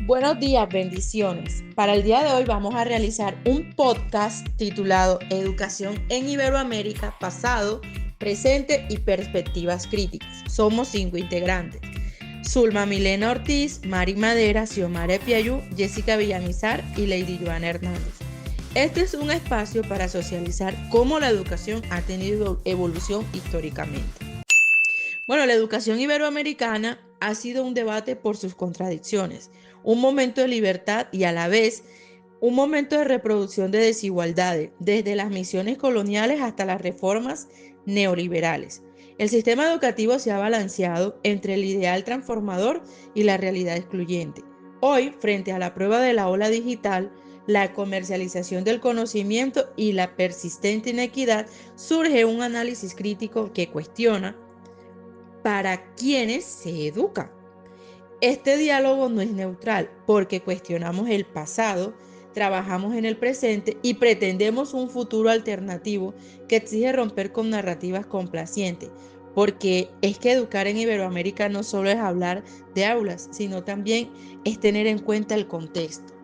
Buenos días, bendiciones. Para el día de hoy vamos a realizar un podcast titulado Educación en Iberoamérica, pasado, presente y perspectivas críticas. Somos 5 integrantes. Zulma Milena Ortiz, Mari Madera, Xiomara Piayú, Jessica Villamizar y Lady Joana Hernández. Este es un espacio para socializar cómo la educación ha tenido evolución históricamente. Bueno, la educación iberoamericana ha sido un debate por sus contradicciones, un momento de libertad y a la vez un momento de reproducción de desigualdades, desde las misiones coloniales hasta las reformas neoliberales. El sistema educativo se ha balanceado entre el ideal transformador y la realidad excluyente. Hoy, frente a la prueba de la ola digital, la comercialización del conocimiento y la persistente inequidad, surge un análisis crítico que cuestiona para quienes se educan. Este diálogo no es neutral porque cuestionamos el pasado, trabajamos en el presente y pretendemos un futuro alternativo que exige romper con narrativas complacientes, porque es que educar en Iberoamérica no solo es hablar de aulas, sino también es tener en cuenta el contexto.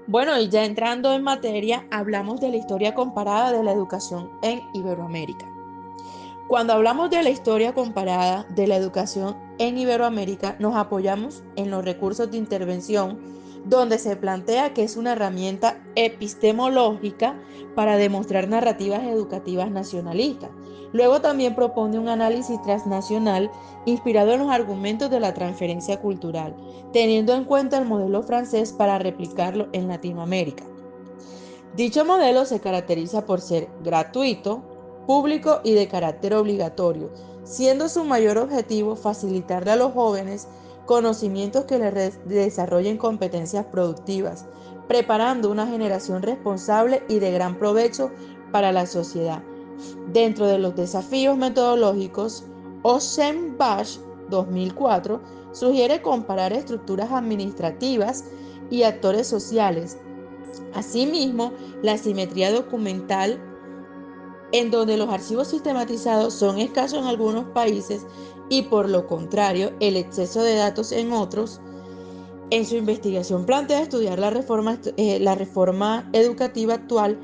Bueno, y ya entrando en materia, hablamos de la historia comparada de la educación en Iberoamérica. Cuando hablamos de la historia comparada de la educación en Iberoamérica, nos apoyamos en los recursos de intervención, donde se plantea que es una herramienta epistemológica para demostrar narrativas educativas nacionalistas. Luego también propone un análisis transnacional inspirado en los argumentos de la transferencia cultural, teniendo en cuenta el modelo francés para replicarlo en Latinoamérica. Dicho modelo se caracteriza por ser gratuito, público y de carácter obligatorio, siendo su mayor objetivo facilitarle a los jóvenes conocimientos que les desarrollen competencias productivas, preparando una generación responsable y de gran provecho para la sociedad. Dentro de los desafíos metodológicos, Ozenbach 2004 sugiere comparar estructuras administrativas y actores sociales. Asimismo, la simetría documental, en donde los archivos sistematizados son escasos en algunos países y por lo contrario, el exceso de datos en otros. En su investigación plantea estudiar la reforma educativa actual,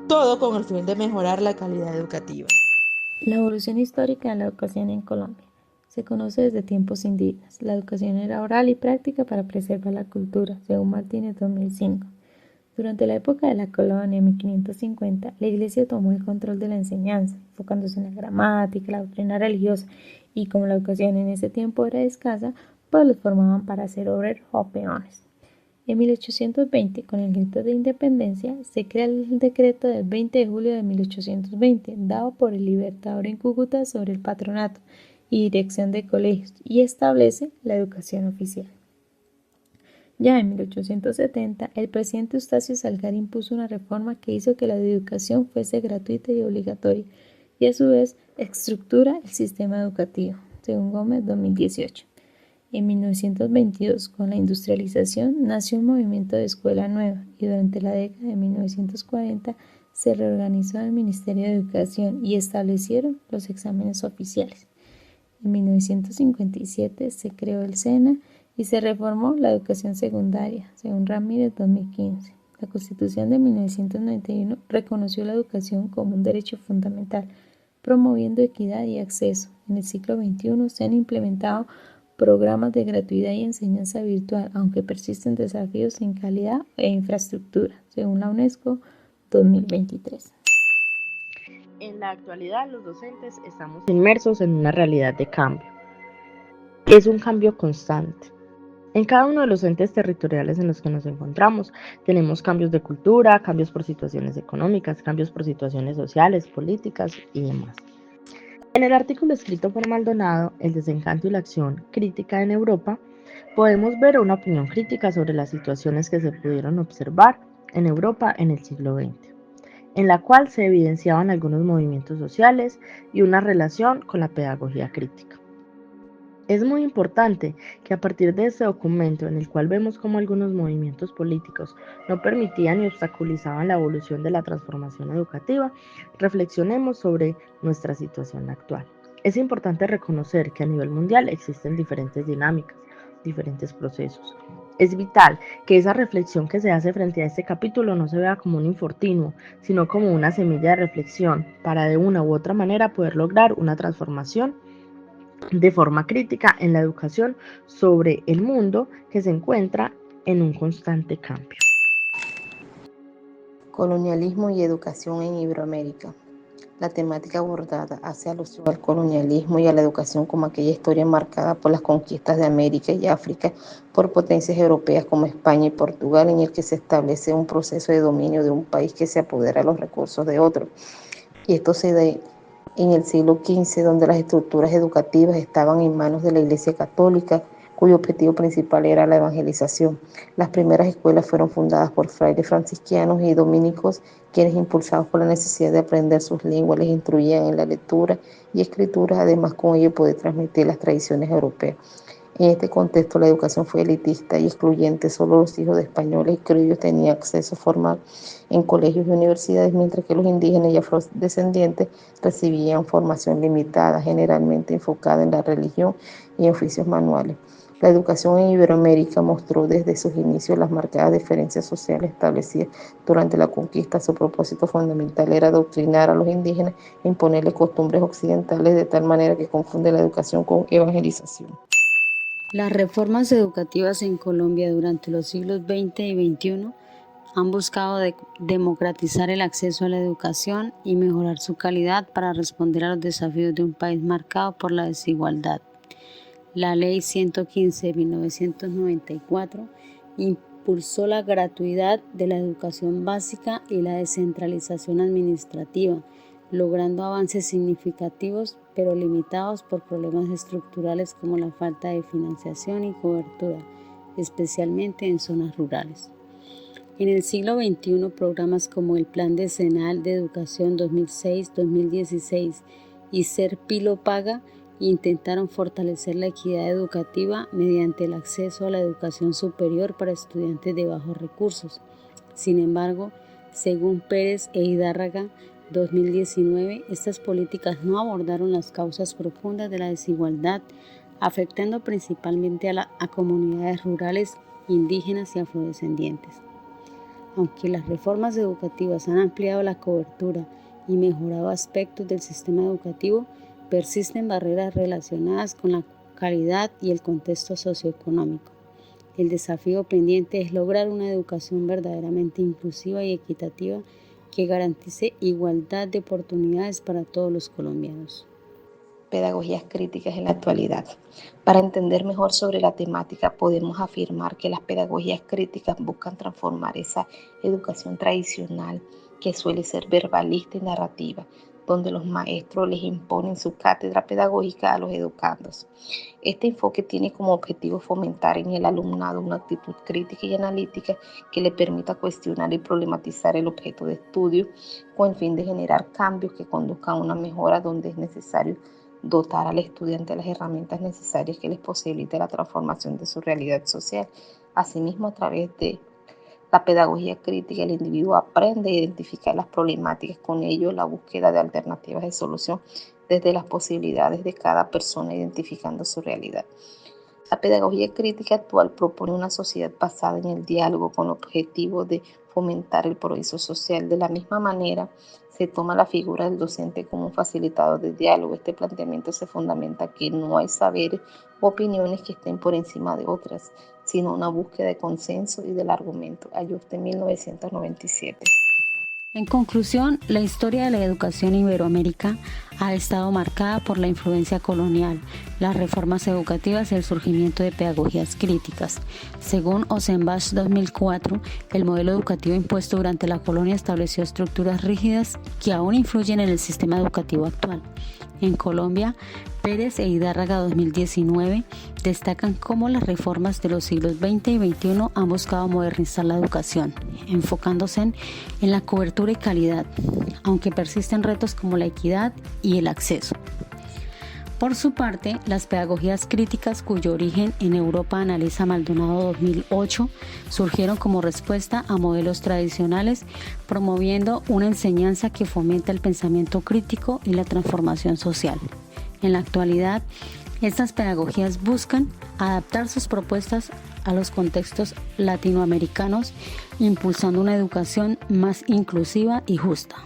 todo con el fin de mejorar la calidad educativa. La evolución histórica de la educación en Colombia se conoce desde tiempos indígenas. La educación era oral y práctica para preservar la cultura, según Martínez 2005. Durante la época de la colonia, en 1550, la Iglesia tomó el control de la enseñanza, enfocándose en la gramática, la doctrina religiosa, y como la educación en ese tiempo era escasa, pues los formaban para ser obreros o peones. En 1820, con el grito de independencia, se crea el decreto del 20 de julio de 1820, dado por el Libertador en Cúcuta sobre el patronato y dirección de colegios, y establece la educación oficial. Ya en 1870, el presidente Eustacio Salgar impuso una reforma que hizo que la educación fuese gratuita y obligatoria, y a su vez estructura el sistema educativo, según Gómez 2018. En 1922, con la industrialización, nació un movimiento de escuela nueva y durante la década de 1940 se reorganizó el Ministerio de Educación y establecieron los exámenes oficiales. En 1957 se creó el SENA y se reformó la educación secundaria, según Ramírez 2015. La Constitución de 1991 reconoció la educación como un derecho fundamental, promoviendo equidad y acceso. En el siglo XXI se han implementado programas de gratuidad y enseñanza virtual, aunque persisten desafíos en calidad e infraestructura, según la UNESCO 2023. En la actualidad, los docentes estamos inmersos en una realidad de cambio. Es un cambio constante. En cada uno de los entes territoriales en los que nos encontramos, tenemos cambios de cultura, cambios por situaciones económicas, cambios por situaciones sociales, políticas y demás. En el artículo escrito por Maldonado, El desencanto y la acción crítica en Europa, podemos ver una opinión crítica sobre las situaciones que se pudieron observar en Europa en el siglo XX, en la cual se evidenciaban algunos movimientos sociales y una relación con la pedagogía crítica. Es muy importante que a partir de este documento, en el cual vemos cómo algunos movimientos políticos no permitían y obstaculizaban la evolución de la transformación educativa, reflexionemos sobre nuestra situación actual. Es importante reconocer que a nivel mundial existen diferentes dinámicas, diferentes procesos. Es vital que esa reflexión que se hace frente a este capítulo no se vea como un infortunio, sino como una semilla de reflexión para de una u otra manera poder lograr una transformación de forma crítica en la educación sobre el mundo que se encuentra en un constante cambio. Colonialismo y educación en Iberoamérica. La temática abordada hace alusión al colonialismo y a la educación como aquella historia marcada por las conquistas de América y África por potencias europeas como España y Portugal, en el que se establece un proceso de dominio de un país que se apodera de los recursos de otro. Y esto se da en el siglo XV, donde las estructuras educativas estaban en manos de la Iglesia Católica, cuyo objetivo principal era la evangelización. Las primeras escuelas fueron fundadas por frailes franciscanos y dominicos, quienes, impulsados por la necesidad de aprender sus lenguas, les instruían en la lectura y escritura, además con ello poder transmitir las tradiciones europeas. En este contexto, la educación fue elitista y excluyente. Solo los hijos de españoles y criollos tenían acceso formal en colegios y universidades, mientras que los indígenas y afrodescendientes recibían formación limitada, generalmente enfocada en la religión y en oficios manuales. La educación en Iberoamérica mostró desde sus inicios las marcadas diferencias sociales establecidas durante la conquista. Su propósito fundamental era adoctrinar a los indígenas e imponerles costumbres occidentales de tal manera que confunde la educación con evangelización. Las reformas educativas en Colombia durante los siglos XX y XXI han buscado democratizar el acceso a la educación y mejorar su calidad para responder a los desafíos de un país marcado por la desigualdad. La Ley 115 de 1994 impulsó la gratuidad de la educación básica y la descentralización administrativa, logrando avances significativos pero limitados por problemas estructurales como la falta de financiación y cobertura, especialmente en zonas rurales. En el siglo XXI, programas como el Plan Decenal de Educación 2006-2016 y Ser Pilo Paga intentaron fortalecer la equidad educativa mediante el acceso a la educación superior para estudiantes de bajos recursos. Sin embargo, según Pérez e Hidárraga, 2019, estas políticas no abordaron las causas profundas de la desigualdad, afectando principalmente a comunidades rurales, indígenas y afrodescendientes. Aunque las reformas educativas han ampliado la cobertura y mejorado aspectos del sistema educativo, persisten barreras relacionadas con la calidad y el contexto socioeconómico. El desafío pendiente es lograr una educación verdaderamente inclusiva y equitativa que garantice igualdad de oportunidades para todos los colombianos. Pedagogías críticas en la actualidad. Para entender mejor sobre la temática, podemos afirmar que las pedagogías críticas buscan transformar esa educación tradicional que suele ser verbalista y narrativa, donde los maestros les imponen su cátedra pedagógica a los educandos. Este enfoque tiene como objetivo fomentar en el alumnado una actitud crítica y analítica que le permita cuestionar y problematizar el objeto de estudio con el fin de generar cambios que conduzcan a una mejora donde es necesario dotar al estudiante de las herramientas necesarias que les posibilite la transformación de su realidad social. Asimismo, a través de la pedagogía crítica, el individuo aprende a identificar las problemáticas, con ello la búsqueda de alternativas de solución desde las posibilidades de cada persona, identificando su realidad. La pedagogía crítica actual propone una sociedad basada en el diálogo con el objetivo de fomentar el progreso social. De la misma manera, se toma la figura del docente como un facilitador de diálogo. Este planteamiento se fundamenta que no hay saberes o opiniones que estén por encima de otras, sino una búsqueda de consenso y del argumento. Ayuste, 1997. En conclusión, la historia de la educación en Iberoamérica ha estado marcada por la influencia colonial, las reformas educativas y el surgimiento de pedagogías críticas. Según Ozenbach 2004, el modelo educativo impuesto durante la colonia estableció estructuras rígidas que aún influyen en el sistema educativo actual. En Colombia, Pérez e Hidárraga 2019 destacan cómo las reformas de los siglos XX y XXI han buscado modernizar la educación, enfocándose en la cobertura y calidad, aunque persisten retos como la equidad y el acceso. Por su parte, las pedagogías críticas, cuyo origen en Europa analiza Maldonado 2008, surgieron como respuesta a modelos tradicionales, promoviendo una enseñanza que fomenta el pensamiento crítico y la transformación social. En la actualidad, Estas pedagogías buscan adaptar sus propuestas a los contextos latinoamericanos, impulsando una educación más inclusiva y justa.